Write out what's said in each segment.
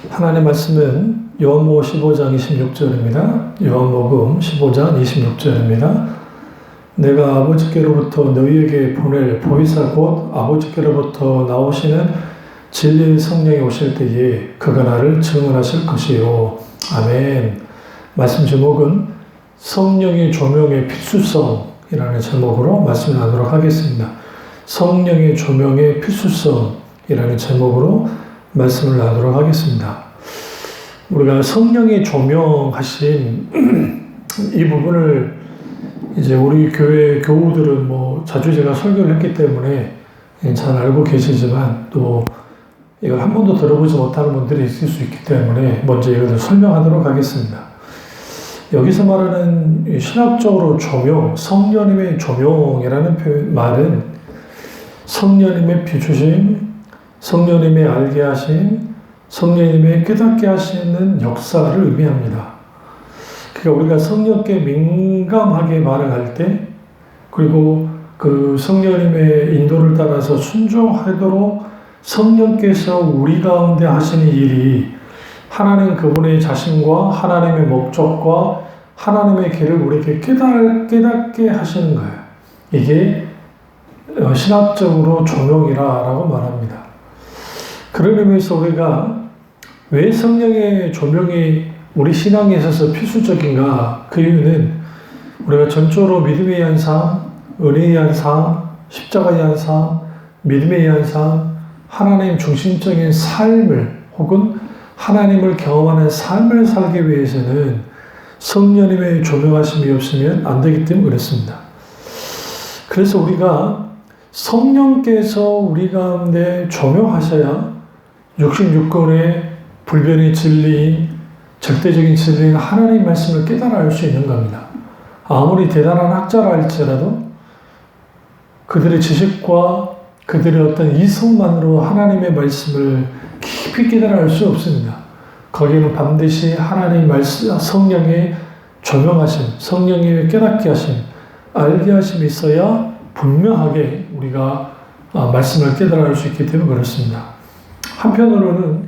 하나님의 말씀은 요한복음 15장 26절입니다. 요한복음 15장 26절입니다. 내가 아버지께로부터 너희에게 보낼 보혜사 곧 아버지께로부터 나오시는 진리의 성령이 오실 때에 그가 나를 증언하실 것이요. 아멘. 말씀 제목은 성령의 조명의 필수성이라는 제목으로 말씀을 나누도록 하겠습니다. 성령의 조명의 필수성이라는 제목으로 말씀을 나누도록 하겠습니다. 우리가 성령의 조명하신 이 부분을 이제 우리 교회 교우들은 자주 제가 설교를 했기 때문에 잘 알고 계시지만 또 이걸 한 번도 들어보지 못하는 분들이 있을 수 있기 때문에 먼저 이것을 설명하도록 하겠습니다. 여기서 말하는 신학적으로 조명, 성령님의 조명이라는 말은 성령님의 비추심, 성령님의 알게 하심, 성령님의 깨닫게 하시는 역사를 의미합니다. 그러니까 우리가 성령께 민감하게 반응할 때, 그리고 그 성령님의 인도를 따라서 순종하도록 성령께서 우리 가운데 하시는 일이 하나님 그분의 자신과 하나님의 목적과 하나님의 길을 우리에게 깨닫게 하시는 거예요. 이게 신학적으로 조명이라고 말합니다. 그런 의미에서 우리가 왜 성령의 조명이 우리 신앙에 있어서 필수적인가? 그 이유는 우리가 전적으로 믿음에 의한 삶, 은혜에 의한 삶, 십자가에 의한 삶, 믿음에 의한 삶, 하나님 중심적인 삶을 혹은 하나님을 경험하는 삶을 살기 위해서는 성령님의 조명하심이 없으면 안 되기 때문에 그렇습니다. 그래서 우리가 성령께서 우리 가운데 조명하셔야 66권의 불변의 진리인 절대적인 진리인 하나님의 말씀을 깨달아 알 수 있는 겁니다. 아무리 대단한 학자라 할지라도 그들의 지식과 그들의 어떤 이성만으로 하나님의 말씀을 깊이 깨달아 알 수 없습니다. 거기에는 반드시 하나님의 말씀, 성령의 조명하심, 성령의 깨닫게 하심, 알게 하심이 있어야 분명하게 우리가 말씀을 깨달아 알 수 있기 때문에 그렇습니다. 한편으로는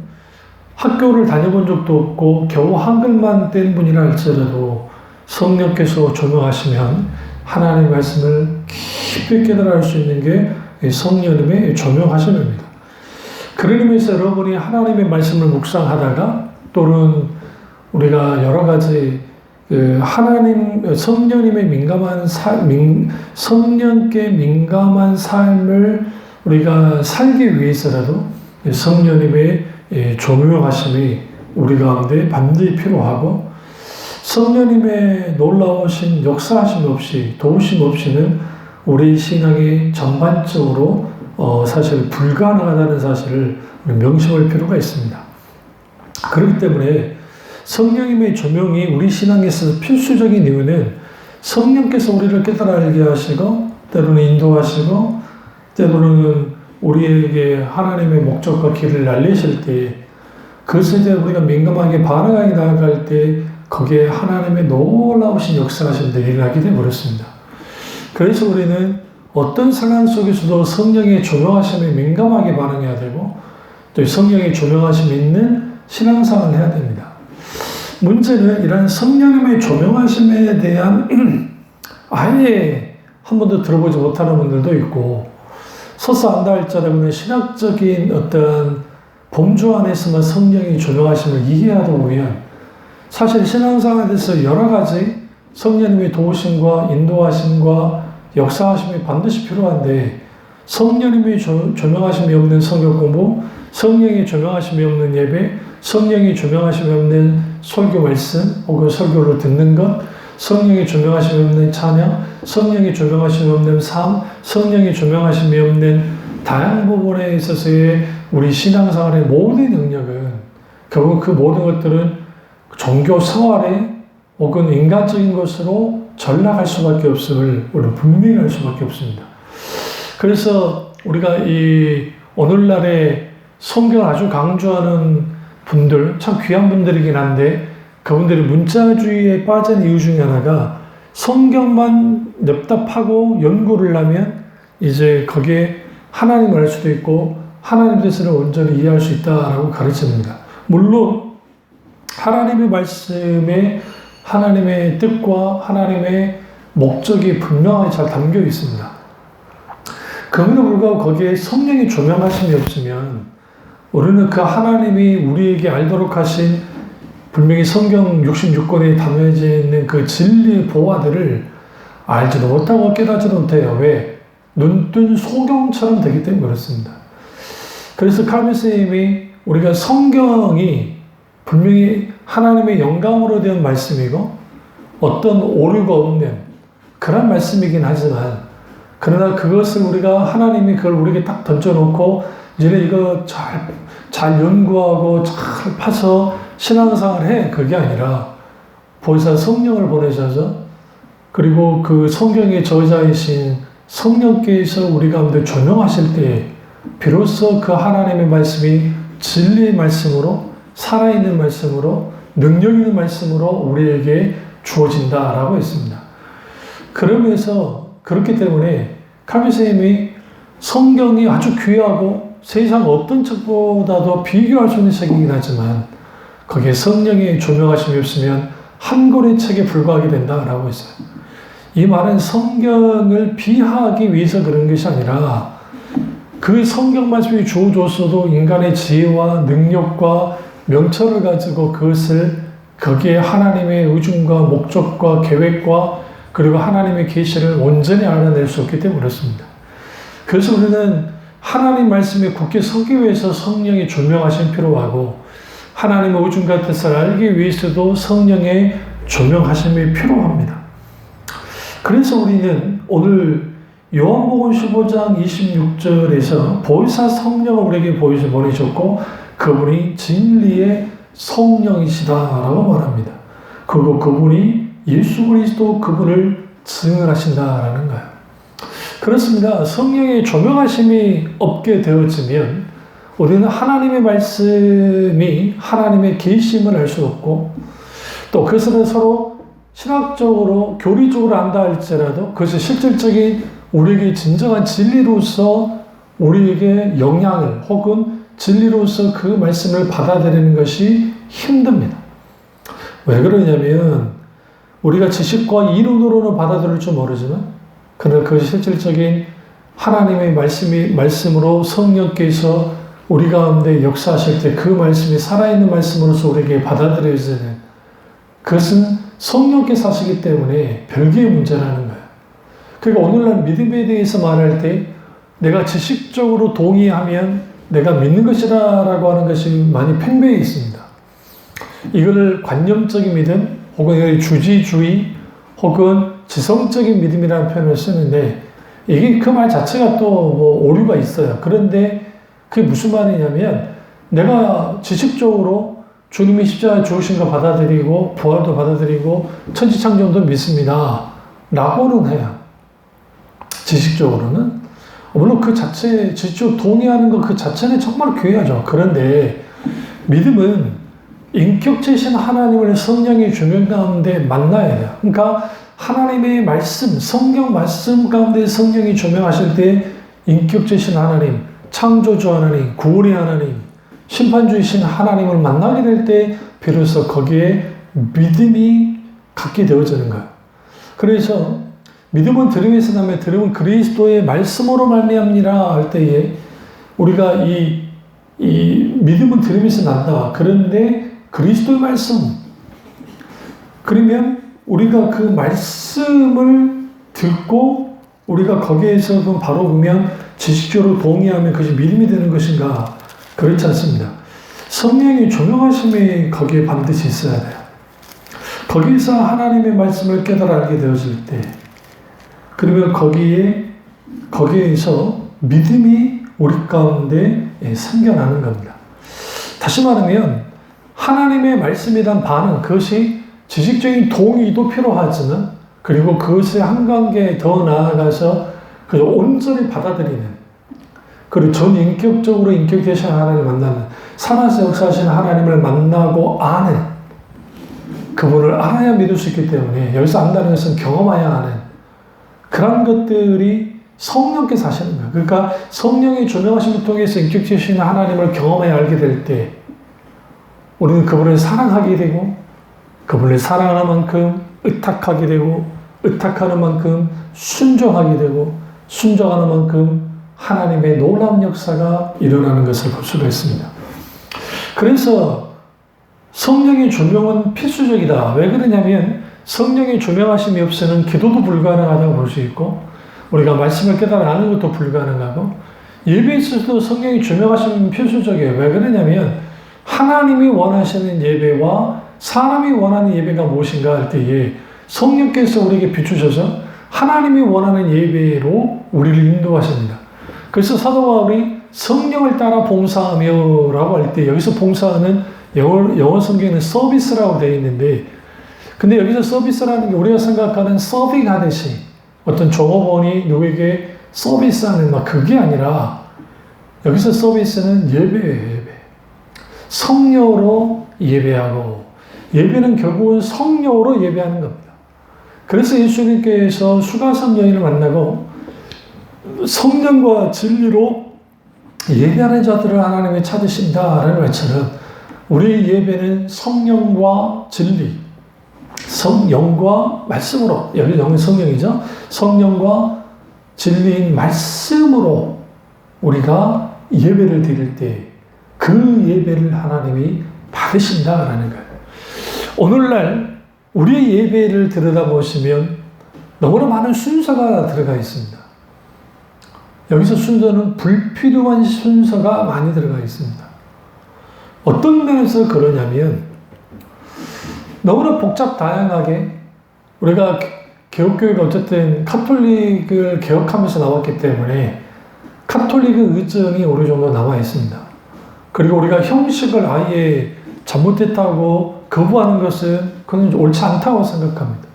학교를 다녀본 적도 없고 겨우 한글만 뗀 분이라 할지라도 성령께서 조명하시면 하나님의 말씀을 깊이 깨달아 알 수 있는 게 성령님의 조명하심입니다. 그런 의미에서 여러분이 하나님의 말씀을 묵상하다가 또는 우리가 여러 가지 성령님의 민감한 성령께 민감한 삶을 우리가 살기 위해서라도 성령님의 조명하심이 우리 가운데 반드시 필요하고 성령님의 놀라우신 역사하심 없이 도우심 없이는 우리 신앙이 전반적으로 사실 불가능하다는 사실을 명심할 필요가 있습니다. 그렇기 때문에 성령님의 조명이 우리 신앙에 있어서 필수적인 이유는 성령께서 우리를 깨달아 알게 하시고 때로는 인도하시고 때로는 우리에게 하나님의 목적과 길을 알리실 때 그것에 대해 우리가 민감하게 반응하게 나아갈 때 거기에 하나님의 놀라우신 역사하심들이 일어나게 되어버렸습니다. 그래서 우리는 어떤 상황 속에서도 성령의 조명하심에 민감하게 반응해야 되고 또 성령의 조명하심이 있는 신앙생활을 해야 됩니다. 문제는 이런 성령님의 조명하심에 대한 아예 한 번도 들어보지 못하는 분들도 있고 서서 안다 할지라도 신학적인 어떤 범주 안에서만 성령의 조명하심을 이해하다 보면 사실 신앙생활에서 여러 가지 성령님의 도우심과 인도하심과 역사하심이 반드시 필요한데 성령님의 조명하심이 없는 성경 공부, 성령의 조명하심이 없는 예배, 성령의 조명하심이 없는 설교 말씀 혹은 설교를 듣는 것, 성령의 조명하심이 없는 찬양, 성령의 조명하심이 없는 삶, 성령의 조명하심이 없는 다양한 부분에 있어서의 우리 신앙생활의 모든 능력은 결국 그 모든 것들은 종교 생활에 혹은 인간적인 것으로 전락할 수밖에 없음을 우리는 분명히 알 수밖에 없습니다. 그래서 우리가 이 오늘날에 성경을 아주 강조하는 분들, 참 귀한 분들이긴 한데 그분들이 문자주의에 빠진 이유 중에 하나가 성경만 냅답하고 연구를 하면 이제 거기에 하나님을 알 수도 있고 하나님 뜻을 온전히 이해할 수 있다라고 가르칩니다. 물론 하나님의 말씀에 하나님의 뜻과 하나님의 목적이 분명하게 잘 담겨 있습니다. 그럼에도 불구하고 거기에 성령의 조명하심이 없으면 우리는 그 하나님이 우리에게 알도록 하신 분명히 성경 66권에 담겨져 있는 그 진리의 보화들을 알지도 못하고 깨닫지도 못해요. 왜? 눈뜬 소경처럼 되기 때문에 그렇습니다. 그래서 칼빈 선생님이 우리가 성경이 분명히 하나님의 영감으로 된 말씀이고 어떤 오류가 없는 그런 말씀이긴 하지만 그러나 그것을 우리가 하나님이 그걸 우리에게 딱 던져놓고 이제 이거 잘 연구하고 잘 파서 신앙생활을 해. 그게 아니라 보혜사 성령을 보내셔서 그리고 그 성경의 저자이신 성령께서 우리 가운데 조명하실 때 비로소 그 하나님의 말씀이 진리의 말씀으로 살아있는 말씀으로 능력 있는 말씀으로 우리에게 주어진다라고 했습니다. 그러면서 그렇기 때문에 칼빈 선생님이 성경이 아주 귀하고 세상 어떤 책보다도 비교할 수 있는 책이긴 하지만 거기에 성령의 조명하심이 없으면 한 권의 책에 불과하게 된다라고 했어요. 이 말은 성경을 비하하기 위해서 그런 것이 아니라 그 성경 말씀이 주어졌어도 인간의 지혜와 능력과 명철을 가지고 그것을 거기에 하나님의 의중과 목적과 계획과 그리고 하나님의 계시를 온전히 알아낼 수 없기 때문에 그렇습니다. 그래서 우리는 하나님 말씀에 굳게 서기 위해서 성령의 조명하심 필요하고 하나님의 의중과 뜻을 알기 위해서도 성령의 조명하심이 필요합니다. 그래서 우리는 오늘 요한복음 15장 26절에서 보혜사 성령을 우리에게 보내셨고 그분이 진리의 성령이시다라고 말합니다. 그리고 그분이 예수 그리스도 그분을 증언하신다라는 거예요. 그렇습니다. 성령의 조명하심이 없게 되어지면 우리는 하나님의 말씀이 하나님의 계심을 알 수 없고 또 그것을 서로 신학적으로 교리적으로 안다 할지라도 그것이 실질적인 우리에게 진정한 진리로서 우리에게 영향을 혹은 진리로서 그 말씀을 받아들이는 것이 힘듭니다. 왜 그러냐면 우리가 지식과 이론으로는 받아들일 줄 모르지만 그러나 그것이 실질적인 하나님의 말씀으로 성령께서 우리 가운데 역사하실 때 그 말씀이 살아있는 말씀으로서 우리에게 받아들여지는 그것은 성령께서 하시기 때문에 별개의 문제라는 거예요. 그러니까 오늘날 믿음에 대해서 말할 때 내가 지식적으로 동의하면 내가 믿는 것이라고 하는 것이 많이 팽배해 있습니다. 이거를 관념적인 믿음 혹은 주지주의 혹은 지성적인 믿음이라는 표현을 쓰는데 이게 그 말 자체가 또 뭐 오류가 있어요. 그런데 그게 무슨 말이냐면 내가 지식적으로 주님이 십자가에 죽으신 거 받아들이고 부활도 받아들이고 천지창조도 믿습니다. 라고는 해요. 지식적으로는. 물론 그 자체, 지식적으로 동의하는 것 그 자체는 정말 귀하죠. 그런데 믿음은 인격체신 하나님을 성령의 조명 가운데 만나야 돼요. 그러니까 하나님의 말씀, 성경 말씀 가운데 성령이 조명하실 때 인격체신 하나님, 창조주 하나님, 구원의 하나님, 심판주이신 하나님을 만나게 될 때 비로소 거기에 믿음이 갖게 되어지는 거예요. 그래서 믿음은 들음에서 나면 들음은 그리스도의 말씀으로 말미암니라 할 때에 우리가 이 믿음은 들음에서 난다. 그런데 그리스도의 말씀 그러면 우리가 그 말씀을 듣고 우리가 거기에서 그럼 바로 보면 지식적으로 동의하면 그것이 믿음이 되는 것인가? 그렇지 않습니다. 성령의 조명하심이 거기에 반드시 있어야 돼요. 거기서 하나님의 말씀을 깨달아 알게 되어질 때 그러면 거기에서 믿음이 우리 가운데 생겨나는 겁니다. 다시 말하면 하나님의 말씀에 대한 반응 그것이 지식적인 동의도 필요하지만 그리고 그것의 한 단계 더 나아가서 그저 온전히 받아들이는 그리고 전인격적으로 인격되신 하나님을 만나는 살아서 역사하시는 하나님을 만나고 아는 그분을 알아야 믿을 수 있기 때문에 여기서 안다는 것은 경험해야 하는 그런 것들이 성령께서 하시는 거예요. 그러니까 성령의 조명하심을 통해서 인격되신 하나님을 경험해 알게 될 때 우리는 그분을 사랑하게 되고 그분을 사랑하는 만큼 의탁하게 되고 의탁하는 만큼 순종하게 되고 순종하는 만큼 하나님의 놀라운 역사가 일어나는 것을 볼 수가 있습니다. 그래서 성령의 조명은 필수적이다. 왜 그러냐면 성령의 조명하심이 없이는 기도도 불가능하다고 볼 수 있고 우리가 말씀을 깨달아 아는 것도 불가능하고 예배에 있어서도 성령의 조명하심은 필수적이에요. 왜 그러냐면 하나님이 원하시는 예배와 사람이 원하는 예배가 무엇인가 할 때에 성령께서 우리에게 비추셔서 하나님이 원하는 예배로 우리를 인도하십니다. 그래서 사도 바울이 성령을 따라 봉사하며 라고 할 때 여기서 봉사하는 영어 성경에는 서비스라고 되어 있는데 근데 여기서 서비스라는 게 우리가 생각하는 서빙 하듯이 어떤 종업원이 누구에게 서비스하는 막 그게 아니라 여기서 서비스는 예배예요. 예배. 성령으로 예배하고 예배는 결국은 성령으로 예배하는 겁니다. 그래서 예수님께서 수가성 여인을 만나고 성령과 진리로 예배하는 자들을 하나님이 찾으신다라는 말처럼 우리의 예배는 성령과 진리, 성령과 말씀으로, 여기 영은 성령이죠. 성령과 진리인 말씀으로 우리가 예배를 드릴 때 그 예배를 하나님이 받으신다라는 거예요. 오늘날 우리의 예배를 들여다보시면 너무나 많은 순서가 들어가 있습니다. 여기서 순서는 불필요한 순서가 많이 들어가 있습니다. 어떤 면에서 그러냐면 너무나 복잡 다양하게 우리가 개혁교회가 어쨌든 카톨릭을 개혁하면서 나왔기 때문에 카톨릭의 의정이 어느 정도 남아 있습니다. 그리고 우리가 형식을 아예 잘못했다고 거부하는 것은 그건 옳지 않다고 생각합니다.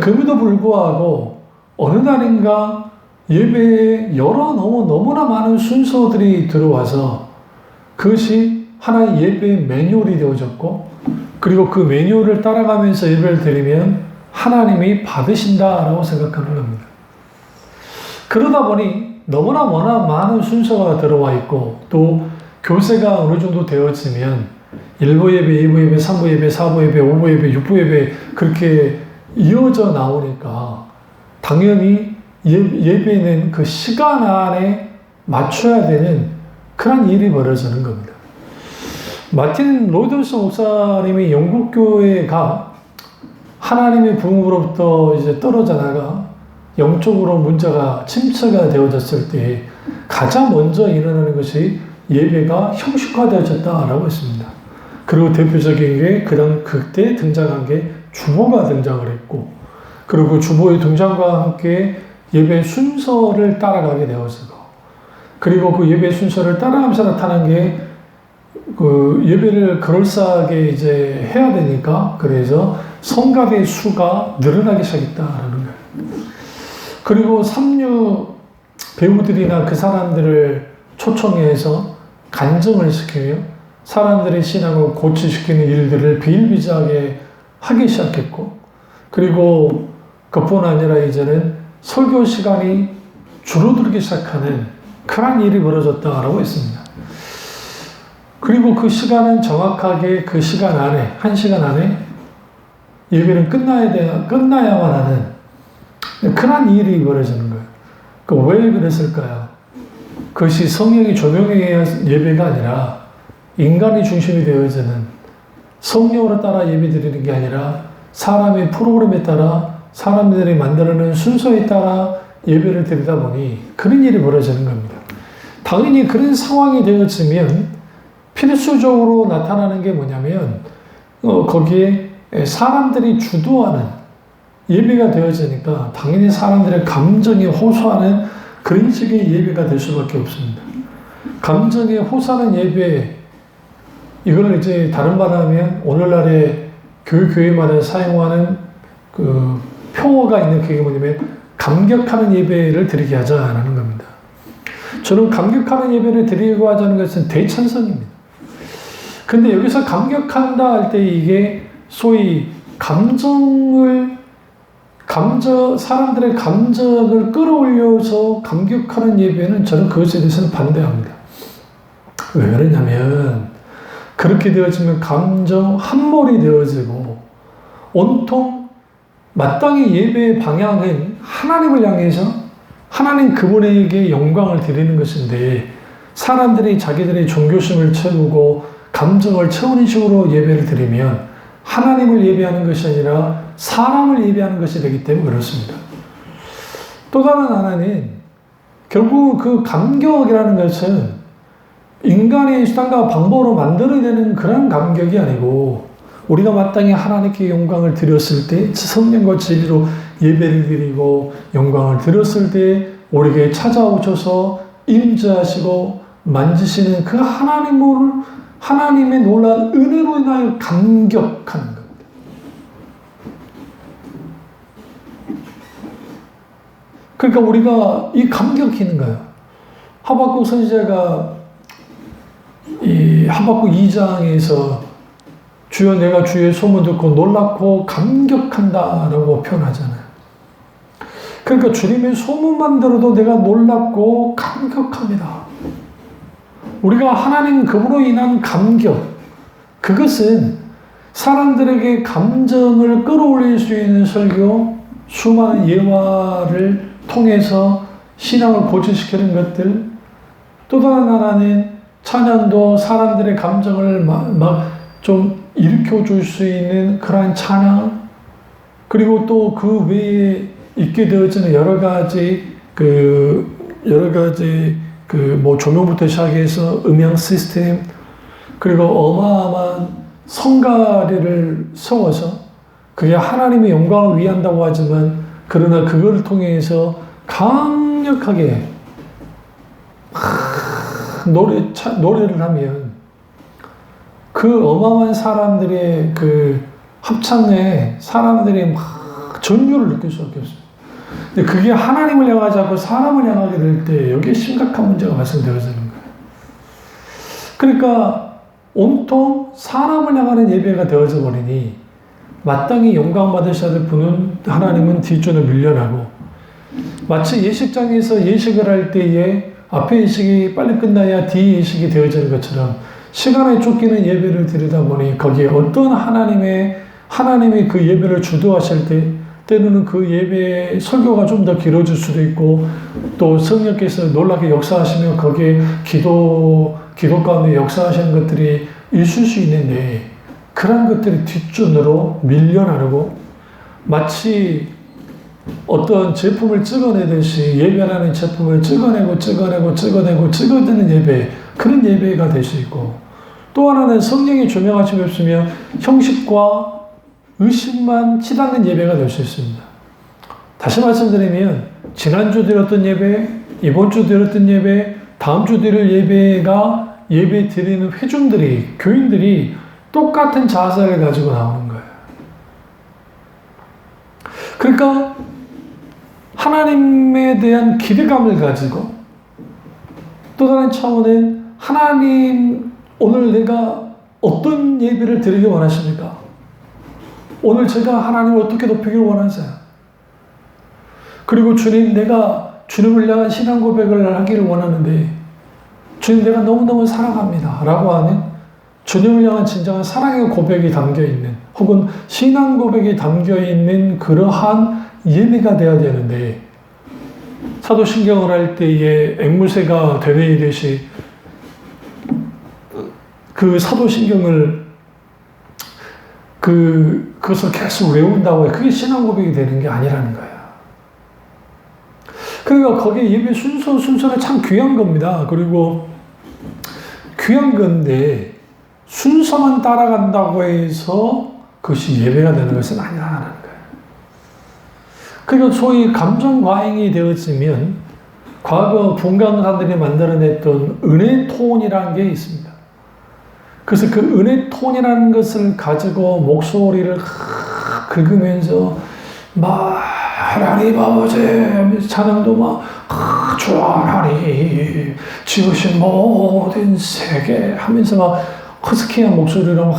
그럼에도 불구하고 어느 날인가 예배에 너무나 많은 순서들이 들어와서 그것이 하나의 예배의 매뉴얼이 되어졌고 그리고 그 매뉴얼을 따라가면서 예배를 드리면 하나님이 받으신다라고 생각하는 겁니다. 그러다 보니 너무나 많은 순서가 들어와 있고 또 교세가 어느 정도 되어지면 1부 예배, 2부 예배, 3부 예배, 4부 예배, 5부 예배, 6부 예배 그렇게 이어져 나오니까 당연히 예배는 그 시간 안에 맞춰야 되는 그런 일이 벌어지는 겁니다. 마틴 로이더스 목사님이 영국 교회가 하나님의 부흥으로부터 이제 떨어져 나가 영적으로 문제가 침체가 되어졌을 때 가장 먼저 일어나는 것이 예배가 형식화되어졌다라고 했습니다. 그리고 대표적인 게 그때 등장한 게 주보가 등장을 했고 그리고 그 주보의 등장과 함께 예배 순서를 따라가게 되어지고 그리고 그 예배 순서를 따라가면서 나타난 게 그 예배를 그럴싸하게 이제 해야 되니까 그래서 성갑의 수가 늘어나기 시작했다라는 거예요. 그리고 삼류 배우들이나 그 사람들을 초청해서 간증을 시키며 사람들의 신앙을 고치시키는 일들을 비일비재하게 하기 시작했고 그리고 그뿐 아니라 이제는 설교 시간이 줄어들기 시작하는 그런 일이 벌어졌다라고 했습니다. 그리고 그 시간은 정확하게 그 시간 안에 1시간 안에 예배는 끝나야만 하는 그런 일이 벌어지는 거예요. 왜 그랬을까요? 그것이 성령이 조명에 의한 예배가 아니라 인간이 중심이 되어지는 성령으로 따라 예배 드리는 게 아니라 사람의 프로그램에 따라 사람들이 만들어낸 순서에 따라 예배를 드리다 보니 그런 일이 벌어지는 겁니다. 당연히 그런 상황이 되어지면 필수적으로 나타나는 게 뭐냐면 거기에 사람들이 주도하는 예배가 되어지니까 당연히 사람들의 감정에 호소하는 그런 식의 예배가 될 수밖에 없습니다. 감정에 호소하는 예배 이걸 이제 다른 말로 하면 오늘날의 교회마다 사용하는 그 표어가 있는 그게 뭐냐면 감격하는 예배를 드리게 하자라는 겁니다. 저는 감격하는 예배를 드리고 하자는 것은 대찬성입니다. 근데 여기서 감격한다 할 때 이게 소위 사람들의 감정을 끌어올려서 감격하는 예배는 저는 그것에 대해서는 반대합니다. 왜 그러냐면 그렇게 되어지면 감정 함몰이 되어지고 온통 마땅히 예배의 방향은 하나님을 향해서 하나님 그분에게 영광을 드리는 것인데 사람들이 자기들의 종교심을 채우고 감정을 채우는 식으로 예배를 드리면 하나님을 예배하는 것이 아니라 사람을 예배하는 것이 되기 때문에 그렇습니다. 또 다른 하나는 결국 그 감격이라는 것은 인간의 수단과 방법으로 만들어내는 그런 감격이 아니고 우리가 마땅히 하나님께 영광을 드렸을 때 성령과 진리로 예배를 드리고 영광을 드렸을 때 우리에게 찾아오셔서 임재하시고 만지시는 그 하나님의 놀라운 은혜로 인하여 감격하는 겁니다. 그러니까 우리가 이 감격이 있는 거예요. 하박국 선지자가 이 하박국 2장에서 주여 내가 주의 소문 듣고 놀랍고 감격한다라고 표현하잖아요. 그러니까 주님의 소문만 들어도 내가 놀랍고 감격합니다. 우리가 하나님 그분으로 인한 감격, 그것은 사람들에게 감정을 끌어올릴 수 있는 설교, 수많은 예화를 통해서 신앙을 고취시키는 것들, 또 다른 하나는 찬양도 사람들의 감정을 좀 일으켜줄 수 있는 그러한 찬양, 그리고 또 그 외에 있게 되어지는 여러 가지 조명부터 시작해서 음향 시스템, 그리고 어마어마한 성가리를 세워서 그게 하나님의 영광을 위한다고 하지만 그러나 그걸 통해서 강력하게 노래를 하면 그 어마어마한 사람들의 그 합창에 사람들이 막 전율을 느낄 수밖에 없습니다. 근데 그게 하나님을 향하지 않고 사람을 향하게 될 때 여기에 심각한 문제가 발생되어지는 거예요. 그러니까 온통 사람을 향하는 예배가 되어져 버리니 마땅히 영광 받으셔야 될 분은 하나님은 뒷전에 밀려나고 마치 예식장에서 예식을 할 때에 앞에 예식이 빨리 끝나야 뒤 예식이 되어지는 것처럼 시간에 쫓기는 예배를 드리다 보니 거기에 어떤 하나님이 그 예배를 주도하실 때는 그 예배의 설교가 좀 더 길어질 수도 있고 또 성령께서 놀랍게 역사하시면 거기에 기도 가운데 역사하시는 것들이 있을 수 있는데 그런 것들이 뒷전으로 밀려나르고 마치 어떤 제품을 찍어내듯이 예배라는 제품을 찍어내는 예배, 그런 예배가 될 수 있고 또 하나는 성령이 조명하심이 없으면 형식과 의식만 치닫는 예배가 될 수 있습니다. 다시 말씀드리면 지난주 드렸던 예배, 이번 주 드렸던 예배, 다음 주 드릴 예배가 예배 드리는 회중들이, 교인들이 똑같은 자세를 가지고 나오는 거예요. 그러니까 하나님에 대한 기대감을 가지고 또 다른 차원은 하나님 오늘 내가 어떤 예배를 드리기 원하십니까? 오늘 제가 하나님을 어떻게 높이길 원하세요? 그리고 주님 내가 주님을 향한 신앙 고백을 하기를 원하는데 주님 내가 너무너무 사랑합니다 라고 하는 주님을 향한 진정한 사랑의 고백이 담겨있는 혹은 신앙 고백이 담겨있는 그러한 예배가 되어야 되는데 사도신경을 할 때에 앵무새가 되뇌이듯이 그 사도신경을 그것을 계속 외운다고 해. 그게 신앙 고백이 되는 게 아니라는 거예요. 그러니까 거기에 예배 순서는 참 귀한 겁니다. 그리고 귀한 건데 순서만 따라간다고 해서 그것이 예배가 되는 것은 아니라는 거예요. 그리고 소위 감정 과잉이 되었으면 과거 분강사들이 만들어냈던 은혜 톤이라는 게 있습니다. 그래서 그 은혜 톤이라는 것을 가지고 목소리를 긁으면서 막 하나님 아버지 하면서 찬양도 막 주 하나님 지으신 모든 세계 하면서 막 허스키한 목소리로 막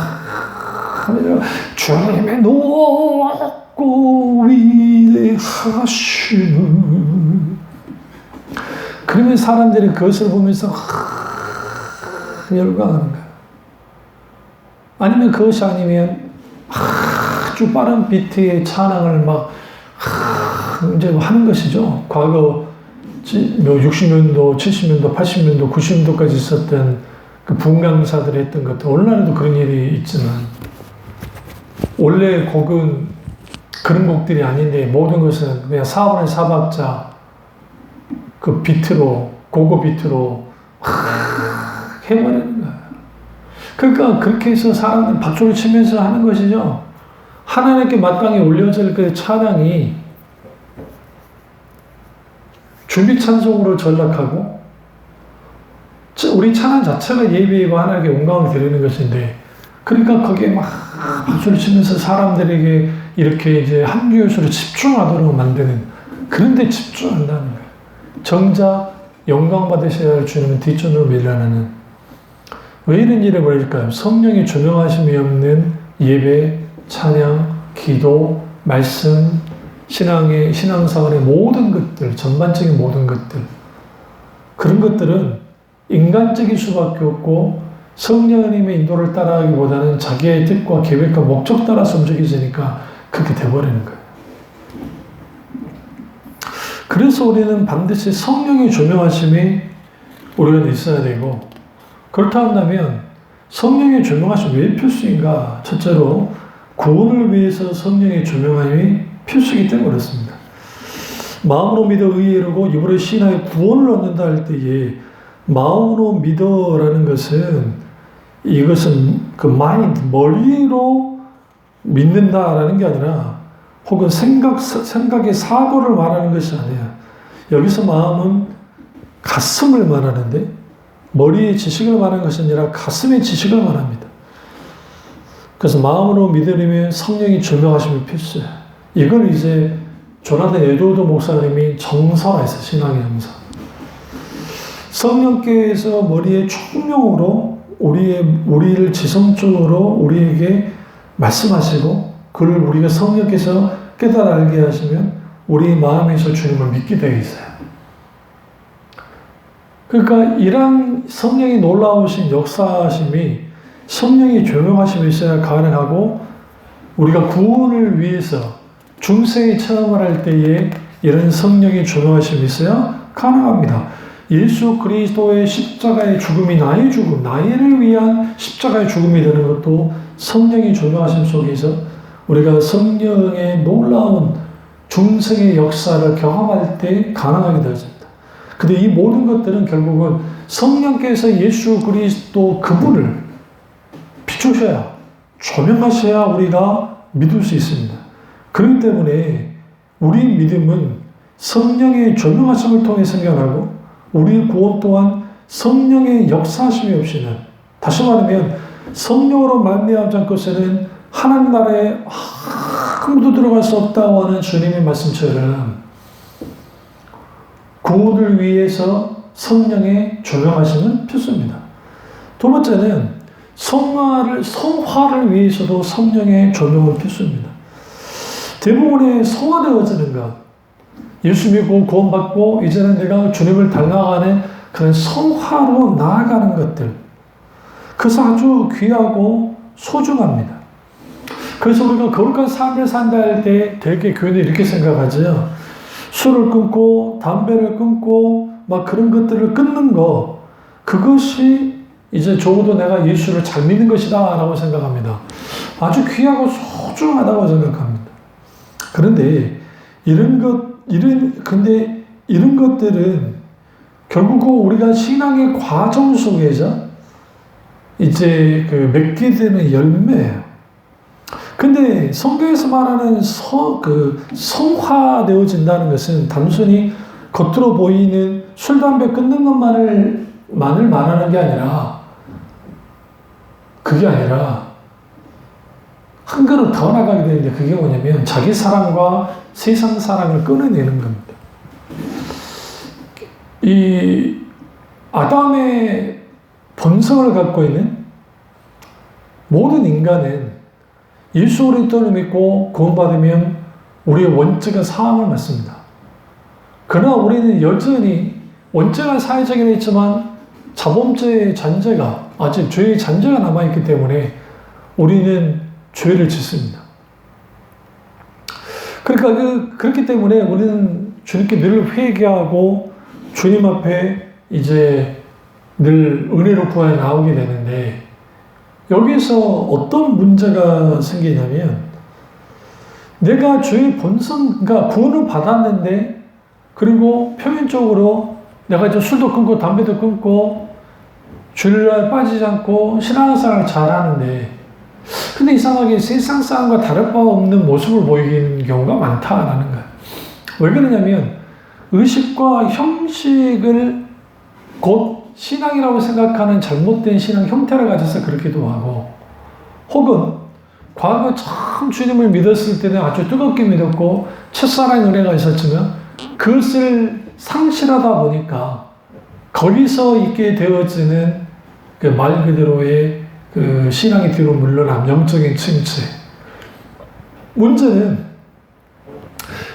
하면서 주님의 높고 위대하시는 그러면 사람들이 그것을 보면서 열광하는 거예요. 아니면 그것이 아니면 아주 빠른 비트의 찬양을 막 이제 하는 것이죠. 과거 60년도, 70년도, 80년도, 90년도까지 있었던 그 분강사들이 했던 것들, 오늘날에도 그런 일이 있지만, 원래 곡은 그런 곡들이 아닌데, 모든 것은 그냥 4분의 4박자 그 비트로, 고고 비트로 해버리는 거예요. 그러니까 그렇게 해서 사람들 박수를 치면서 하는 것이죠. 하나님께 마땅히 올려질 그 찬양이 준비 찬송으로 전락하고, 우리 찬양 자체가 예배이고 하나님께 영광을 드리는 것인데, 그러니까 거기에 막 박수를 치면서 사람들에게 이렇게 이제 한 교수로 집중하도록 만드는, 그런데 집중한다는 거예요. 정작 영광 받으셔야 할 주님은 뒷전으로 밀려나는. 왜 이런 일이 벌일까요? 성령의 조명하심이 없는 예배, 찬양, 기도, 말씀, 신앙생활의 모든 것들, 전반적인 모든 것들, 그런 것들은 인간적일 수밖에 없고 성령님의 인도를 따라하기보다는 자기의 뜻과 계획과 목적 따라서 움직여지니까 그렇게 돼버리는 거예요. 그래서 우리는 반드시 성령의 조명하심이 우리가 있어야 되고, 그렇다 한다면 성령의 조명하심이 왜 필수인가? 첫째로 구원을 위해서 성령의 조명함이 필수이기 때문에 그렇습니다. 마음으로 믿어 의에 이르고 입으로 신하여 구원을 얻는다 할 때에, 마음으로 믿어라는 것은, 이것은 그 마인드, 머리로 믿는다라는 게 아니라, 혹은 생각의 사고를 말하는 것이 아니야. 여기서 마음은 가슴을 말하는데, 머리의 지식을 말하는 것이 아니라 가슴의 지식을 말합니다. 그래서 마음으로 믿으려면 성령이 조명하심이 필수해요. 이걸 이제 조나단 에드워드 목사님이 정설화했어요. 신앙의 정설. 성령께서 머리의 총명으로 우리를 지성적으로 우리에게 말씀하시고, 그걸 우리가 성령께서 깨달아 알게 하시면 우리 마음에서 주님을 믿게 되어 있어요. 그러니까 이러한 성령이 놀라우신 역사하심이, 성령이 조명하심이 있어야 가능하고, 우리가 구원을 위해서 중생의 체험을 할 때에 이런 성령의 조명하심이 있어야 가능합니다. 예수 그리스도의 십자가의 죽음이 나의 죽음, 나를 위한 십자가의 죽음이 되는 것도 성령의 조명하심 속에서 우리가 성령의 놀라운 중생의 역사를 경험할 때 가능하게 되어집니다. 근데 이 모든 것들은 결국은 성령께서 예수 그리스도 그분을 비추셔야, 조명하셔야 우리가 믿을 수 있습니다. 그렇기 때문에 우리 믿음은 성령의 조명하심을 통해 생겨나고, 우리 구원 또한 성령의 역사하심이 없이는, 다시 말하면 성령으로 말미암지 않고서는 하나님 나라에 아무도 들어갈 수 없다고 하는 주님의 말씀처럼, 구원을 위해서 성령의 조명하심은 필수입니다. 두 번째는 성화를 위해서도 성령의 조명은 필수입니다. 대부분의 성화되어지는 것, 예수 믿고 구원받고 이제는 내가 주님을 닮아가는 그런 성화로 나아가는 것들, 그것은 아주 귀하고 소중합니다. 그래서 우리가 거룩한 삶을 산다 할 때 되게 교회는 이렇게 생각하죠. 술을 끊고 담배를 끊고 막 그런 것들을 끊는 거, 그것이 이제 적어도 내가 예수를 잘 믿는 것이다 라고 생각합니다. 아주 귀하고 소중하다고 생각합니다. 그런데 이런 것들은 결국 우리가 신앙의 과정 속에서 이제 맺게 되는 열매예요. 근데 성경에서 말하는 성화되어진다는 것은 단순히 겉으로 보이는 술, 담배 끊는 것만을 말하는 게 아니라, 그게 아니라 한 걸음 더 나가게 되는데, 그게 뭐냐면 자기 사랑과 세상 사랑을 끊어내는 겁니다. 이 아담의 본성을 갖고 있는 모든 인간은 예수 그리스도를 믿고 구원받으면 우리의 원죄가 사함을 받습니다. 그러나 우리는 여전히 원죄가 사회적인 있지만 자범죄의 잔재가, 아직 죄의 잔재가 남아있기 때문에 우리는 죄를 짓습니다. 그러니까 그렇기 때문에 우리는 주님께 늘 회개하고 주님 앞에 이제 늘 은혜로 구하여 나오게 되는데, 여기서 어떤 문제가 생기냐면, 내가 죄의 본성, 그러니까 구원을 받았는데, 그리고 표면적으로 내가 이제 술도 끊고 담배도 끊고 죄에 빠지지 않고 신앙생활을 잘하는데, 근데 이상하게 세상 사람과 다를 바 없는 모습을 보이는 경우가 많다라는 거예요. 왜 그러냐면 의식과 형식을 곧 신앙이라고 생각하는 잘못된 신앙 형태를 가져서 그렇기도 하고, 혹은 과거 참 주님을 믿었을 때는 아주 뜨겁게 믿었고 첫사랑의 은혜가 있었지만 그것을 상실하다 보니까 거기서 있게 되어지는 그 말 그대로의 그 신앙이 뒤로 물러남 영적인 침체. 문제는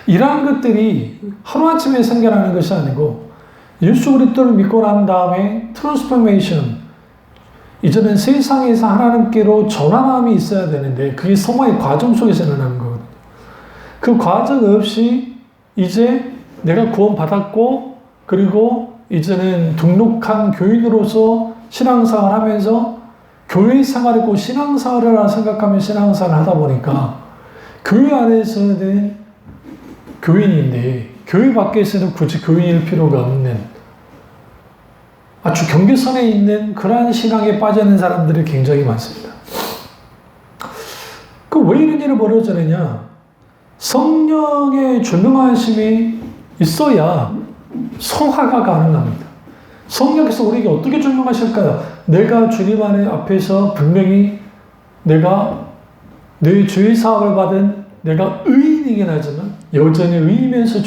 이러한 것들이 하루아침에 생겨나는 것이 아니고 예수 그리스도를 믿고 난 다음에 트랜스포메이션, 이제는 세상에서 하나님께로 전환함이 있어야 되는데 그게 성화의 과정 속에서 일어나는 거거든요. 그 과정 없이 이제 내가 구원받았고 그리고 이제는 등록한 교인으로서 신앙생활 하면서 교회 생활이고 신앙생활이라 생각하면 신앙생활을 하다 보니까 교회 안에서는 교인인데 교회 밖에서는 굳이 교인일 필요가 없는 아주 경계선에 있는 그러한 신앙에 빠져 있는 사람들이 굉장히 많습니다. 왜 이런 일이 벌어지느냐? 성령의 조명하심이 있어야 성화가 가능합니다. 성령께서 우리에게 어떻게 조명하실까요? 내가 주님 안에 앞에서 분명히 내가 내 죄의 사함을 받은 내가 의인이긴 하지만 여전히 의인이면서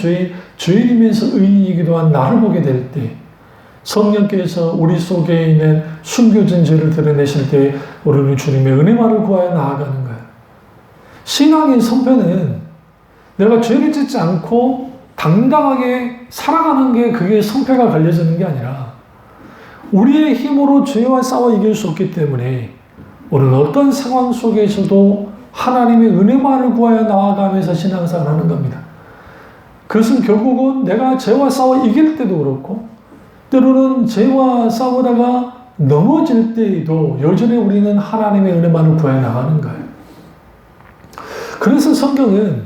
죄인이면서 의인이기도 한 나를 보게 될 때 성령께서 우리 속에 있는 숨겨진 죄를 드러내실 때 우리는 주님의 은혜만을 구하여 나아가는 거예요. 신앙의 성패는 내가 죄를 짓지 않고 당당하게 살아가는 게 그게 성패가 갈려지는 게 아니라 우리의 힘으로 죄와 싸워 이길 수 없기 때문에 우리는 어떤 상황 속에서도 하나님의 은혜만을 구하여 나아가면서 신앙생활을 하는 겁니다. 그것은 결국은 내가 죄와 싸워 이길 때도 그렇고 때로는 죄와 싸우다가 넘어질 때에도 여전히 우리는 하나님의 은혜만을 구하여 나가는 거예요. 그래서 성경은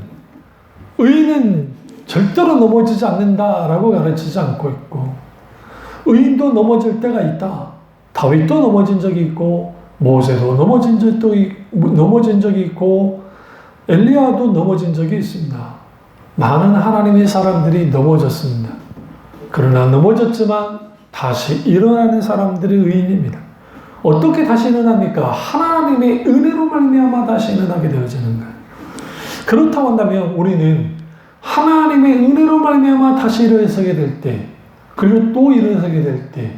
의인은 절대로 넘어지지 않는다라고 가르치지 않고 있고 의인도 넘어질 때가 있다. 다윗도 넘어진 적이 있고 모세도 넘어진 적이 있고 엘리야도 넘어진 적이 있습니다. 많은 하나님의 사람들이 넘어졌습니다. 그러나 넘어졌지만 다시 일어나는 사람들이 의인입니다. 어떻게 다시 일어납니까? 하나님의 은혜로 말미암아 다시 일어나게 되어지는 거예요. 그렇다고 한다면 우리는 하나님의 은혜로 말미암아 다시 일어서게 될 때, 그리고 또 일어서게 될 때,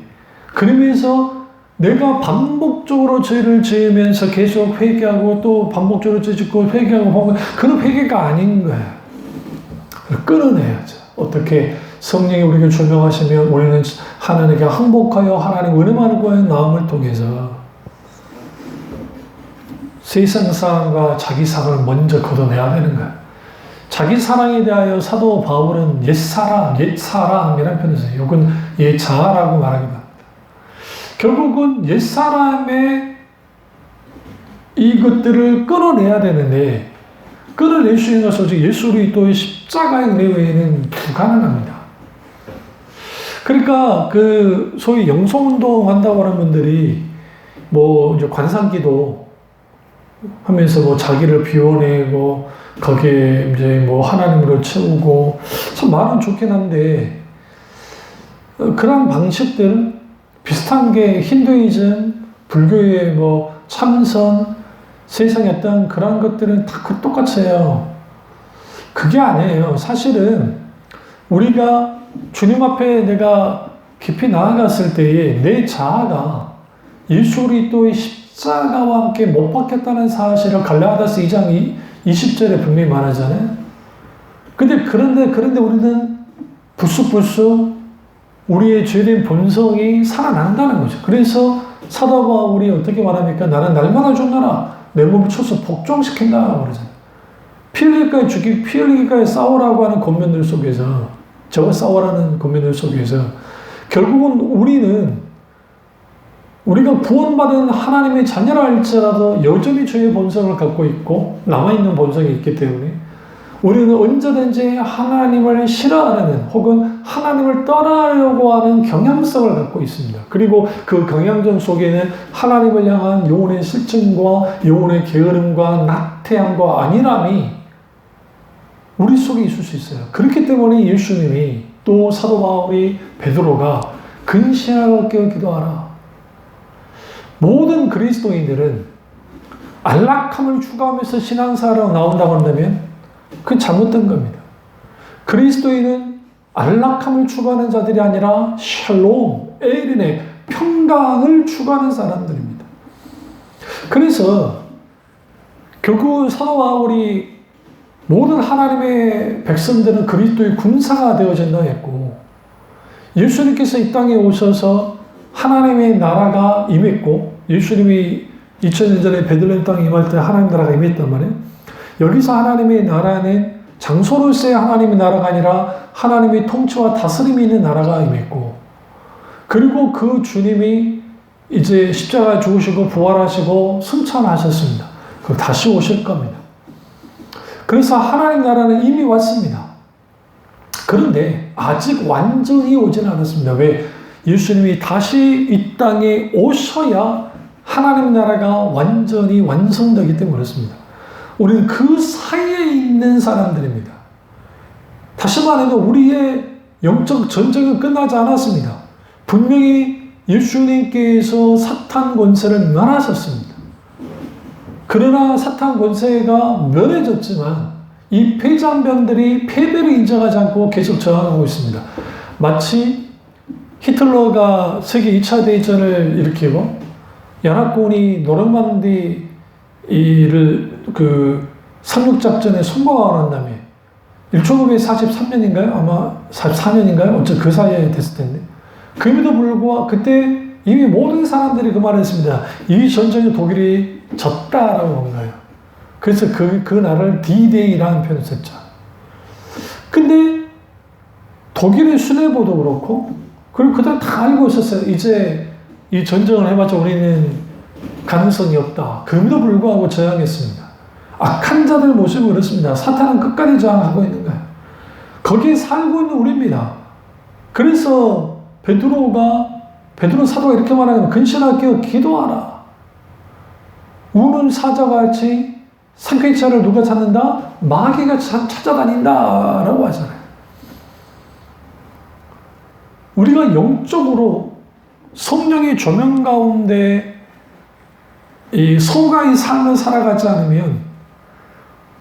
그러면서 내가 반복적으로 죄를 지으면서 계속 회개하고 또 반복적으로 죄 짓고 회개하고 그런 회개가 아닌 거예요. 끊어내야죠. 어떻게 성령이 우리에게 조명하시면 우리는 하나님께 항복하여 하나님 은혜만을 구하여 나음을 통해서 세상 사랑과 자기 사랑을 먼저 걷어내야 되는 거예요. 자기 사랑에 대하여 사도 바울은 옛사람이라는 표현을 써요. 혹은 옛자아라고 말하기도 합니다. 결국은 옛사람의 이것들을 끊어내야 되는데 끊어낼 수 있는 것은 예수 그리스도의 십자가의 은혜 외에는 불가능합니다. 그러니까 그 소위 영성운동 한다고 하는 분들이 뭐 이제 관상기도 하면서 뭐 자기를 비워내고 거기에 이제 뭐 하나님으로 채우고 참 말은 좋긴 한데 그런 방식들 비슷한 게 힌두이즘, 불교의 뭐 참선, 세상에 어떤 그런 것들은 다 똑같아요. 그게 아니에요. 사실은 우리가 주님 앞에 내가 깊이 나아갔을 때에 내 자아가 예수 그리스도의 십자가와 함께 못 박혔다는 사실을 갈라디아서 2장 20절에 분명히 말하잖아요. 그런데 우리는 불쑥 우리의 죄된 본성이 살아난다는 거죠. 그래서 사도 바울이 어떻게 말합니까? 나는 날마다 죽노라. 내 몸을 쳐서 복종시킨다고 그러잖아요. 피 흘리기까지 죽이고 피 흘리기까지 싸우라고 하는 권면들 속에서, 저와 싸우라는 권면들 속에서 결국은 우리가 구원받은 하나님의 자녀라 할지라도 여전히 죄의 본성을 갖고 있고 남아있는 본성이 있기 때문에 우리는 언제든지 하나님을 싫어하는 혹은 하나님을 떠나려고 하는 경향성을 갖고 있습니다. 그리고 그 경향성 속에는 하나님을 향한 영혼의 실증과 영혼의 게으름과 나태함과 안일함이 우리 속에 있을 수 있어요. 그렇기 때문에 예수님이 또 사도 바울이 베드로가 근신하고 깨어 기도하라. 모든 그리스도인들은 안락함을 추구하면서 신앙생활하고 나온다고 한다면 그건 잘못된 겁니다. 그리스도인은 안락함을 추구하는 자들이 아니라 샬롬, 에이른의 평강을 추구하는 사람들입니다. 그래서 결국 사도 바울이 모든 하나님의 백성들은 그리스도의 군사가 되어진다 했고, 예수님께서 이 땅에 오셔서 하나님의 나라가 임했고, 예수님이 2000년 전에 베들레헴 땅에 임할 때 하나님 나라가 임했단 말이에요. 여기서 하나님의 나라는 장소로서의 하나님의 나라가 아니라 하나님의 통치와 다스림이 있는 나라가 임했고, 그리고 그 주님이 이제 십자가에 죽으시고 부활하시고 승천하셨습니다. 그리고 다시 오실 겁니다. 그래서 하나님 나라는 이미 왔습니다. 그런데 아직 완전히 오지는 않았습니다. 왜? 예수님이 다시 이 땅에 오셔야 하나님 나라가 완전히 완성되기 때문에 그렇습니다. 우리는 그 사이에 있는 사람들입니다. 다시 말해도 우리의 영적 전쟁은 끝나지 않았습니다. 분명히 예수님께서 사탄 권세를 멸하셨습니다. 그러나 사탄 권세가 멸해졌지만 이 폐장병들이 패배를 인정하지 않고 계속 저항하고 있습니다. 마치 히틀러가 세계 2차 대전을 일으키고 연합군이 노르만디를 상륙작전에 성공하고 난 다음에 1943년인가요? 아마 44년인가요? 어쨌든 그 사이에 됐을 텐데, 그럼에도 불구하고 그때 이미 모든 사람들이 그 말을 했습니다. 이 전쟁에 독일이 졌다라고 한 거예요. 그래서 그 날을 D-Day라는 표현을 썼죠. 근데 독일의 수뇌부도 그렇고, 그리고 그들 다 알고 있었어요. 이제 이 전쟁을 해봤자 우리는 가능성이 없다. 그럼에도 불구하고 저항했습니다. 악한 자들 모습이 그렇습니다. 사탄은 끝까지 저항하고 있는 거예요. 거기에 살고 있는 우리입니다. 그래서 베드로 사도가 이렇게 말하면 근신하여 깨어 기도하라. 우는 사자가 같이 상쾌자를 누가 찾는다? 마귀가 찾아다닌다 라고 하잖아요. 우리가 영적으로 성령의 조명 가운데 이 성가의 삶을 살아가지 않으면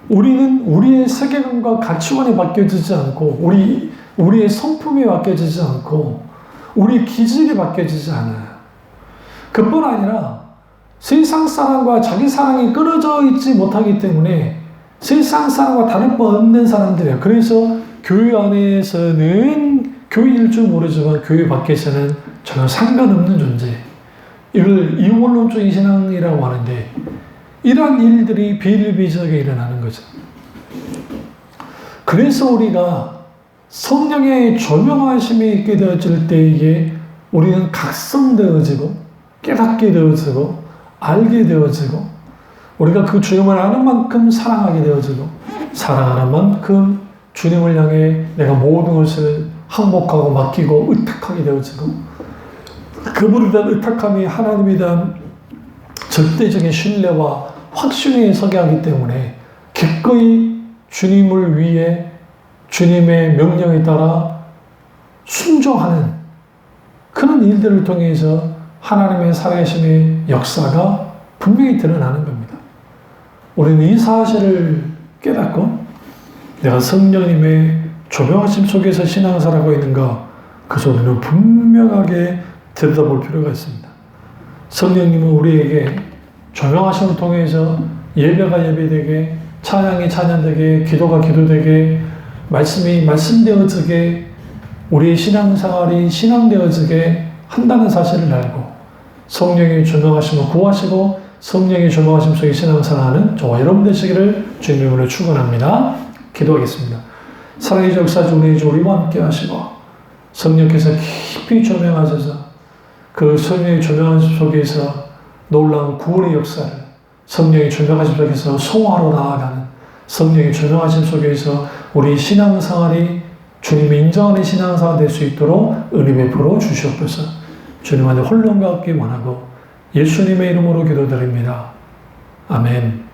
우리는 우리의 세계관과 가치관이 바뀌어지지 않고 우리의 성품이 바뀌어지지 않고 우리 기질이 바뀌어지지 않아요. 그뿐 아니라 세상 사람과 자기 사랑이 끊어져 있지 못하기 때문에 세상 사람과 다를 바 없는 사람들이에요. 그래서 교회 안에서는 교회일 줄 모르지만 교회 밖에서는 전혀 상관없는 존재. 이걸 이원론적인 신앙이라고 하는데 이러한 일들이 비일비재하게 일어나는 거죠. 그래서 우리가 성령의 조명하심이 있게 되어질 때에 우리는 각성되어지고 깨닫게 되어지고 알게 되어지고 우리가 그 주님을 아는 만큼 사랑하게 되어지고 사랑하는 만큼 주님을 향해 내가 모든 것을 항복하고 맡기고 의탁하게 되어지고 그분에 대한 의탁함이 하나님에 대한 절대적인 신뢰와 확신에 서게 하기 때문에 기꺼이 주님을 위해 주님의 명령에 따라 순종하는 그런 일들을 통해서 하나님의 살아계심의 역사가 분명히 드러나는 겁니다. 우리는 이 사실을 깨닫고 내가 성령님의 조명하심 속에서 신앙생활하고 있는가, 그래서 우리는 분명하게 들여다볼 필요가 있습니다. 성령님은 우리에게 조명하심을 통해서 예배가 예배되게, 찬양이 찬양되게, 기도가 기도되게, 말씀이 말씀되어지게, 우리의 신앙생활이 신앙되어지게 한다는 사실을 알고 성령의 조명하심을 구하시고 성령의 조명하심 속에 신앙생활하는 저와 여러분 되시기를 주님의 이름으로 축원합니다. 기도하겠습니다. 사랑의 역사주 은혜의 주 우리와 함께 하시고 성령께서 깊이 조명하셔서 그 성령의 조명하심 속에서 놀라운 구원의 역사를 성령의 조명하심 속에서 소화로 나아가는 성령의 조명하심 속에서 우리 신앙생활이 주님이 인정하는 신앙생활 될 수 있도록 은혜 베풀어 주시옵소서. 주님 안에 혼론과 얻기 원하고 예수님의 이름으로 기도드립니다. 아멘.